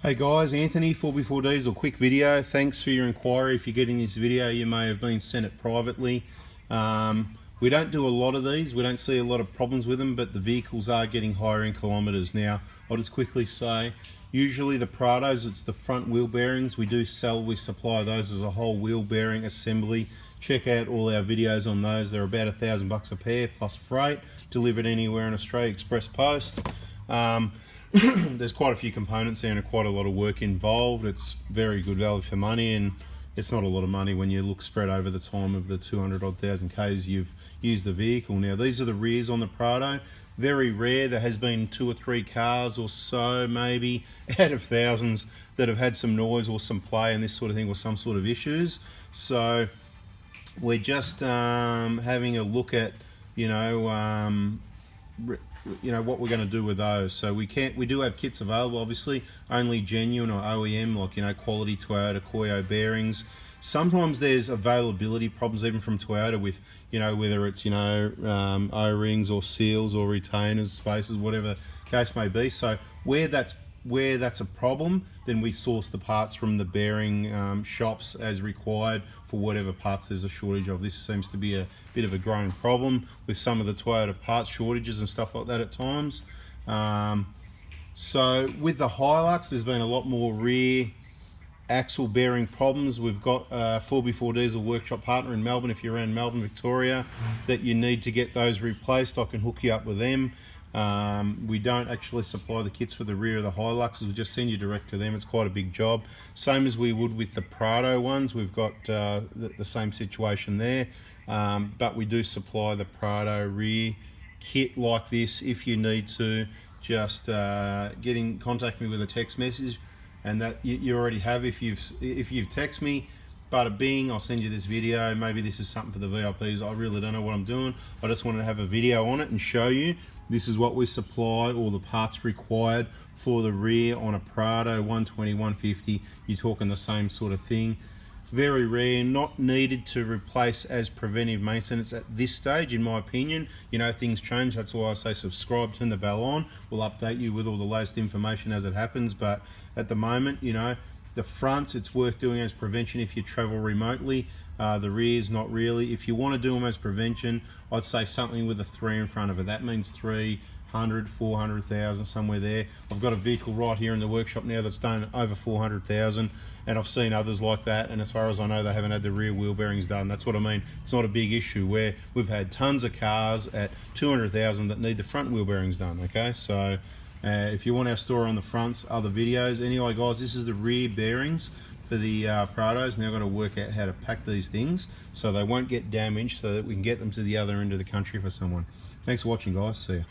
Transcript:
Hey guys, Anthony, 4x4 Diesel, quick video. Thanks for your inquiry. If you're getting this video, you may have been sent it privately. We don't do a lot of these, we don't see a lot of problems with them, but the vehicles are getting higher in kilometres. Now, I'll just quickly say, usually the Prados, it's the front wheel bearings. We supply those as a whole wheel bearing assembly. Check out all our videos on those. They're about $1,000 a pair plus freight, delivered anywhere in Australia, express post. There's quite a few components there and quite a lot of work involved. It's very good value for money, and it's not a lot of money when you look spread over the time of the 200 odd thousand Ks you've used the vehicle. Now, these are the rears on the Prado. Very rare. There has been 2 or 3 cars or so, maybe out of thousands, that have had some noise or some play and this sort of thing, or some sort of issues. So we're just having a look at, what we're going to do with those. So we do have kits available, obviously only genuine or OEM, like quality Toyota Koyo bearings. Sometimes there's availability problems even from Toyota with whether it's O-rings or seals or retainers, spaces, whatever the case may be. So where that's a problem, then we source the parts from the bearing shops as required for whatever parts there's a shortage of. This seems to be a bit of a growing problem with some of the Toyota parts shortages and stuff like that at times. So with the HiLux, there's been a lot more rear axle bearing problems. We've got a 4x4 Diesel workshop partner in Melbourne. If you're around Melbourne, Victoria, that you need to get those replaced, I can hook you up with them. We don't actually supply the kits for the rear of the HiLuxes, we just send you direct to them. It's quite a big job, same as we would with the Prado ones. We've got the same situation there, but we do supply the Prado rear kit like this. If you need to, just get in contact me with a text message, and that you already have if you've texted me. But I'll send you this video. Maybe this is something for the VIPs. I really don't know what I'm doing. I just wanted to have a video on it and show you this is what we supply, all the parts required for the rear on a Prado 120, 150. You're talking the same sort of thing. Very rare, not needed to replace as preventive maintenance at this stage, in my opinion. Things change. That's why I say subscribe, turn the bell on. We'll update you with all the latest information as it happens. But at the moment, the fronts, it's worth doing as prevention if you travel remotely. The rears, not really. If you want to do them as prevention, I'd say something with a 3 in front of it. That means 300, 400,000, somewhere there. I've got a vehicle right here in the workshop now that's done over 400,000, and I've seen others like that, and as far as I know, they haven't had the rear wheel bearings done. That's what I mean. It's not a big issue, where we've had tons of cars at 200,000 that need the front wheel bearings done, okay? So if you want our story on the fronts, other videos. Anyway, guys, this is the rear bearings for the Prados. Now I've got to work out how to pack these things so they won't get damaged, so that we can get them to the other end of the country for someone. Thanks for watching, guys. See ya.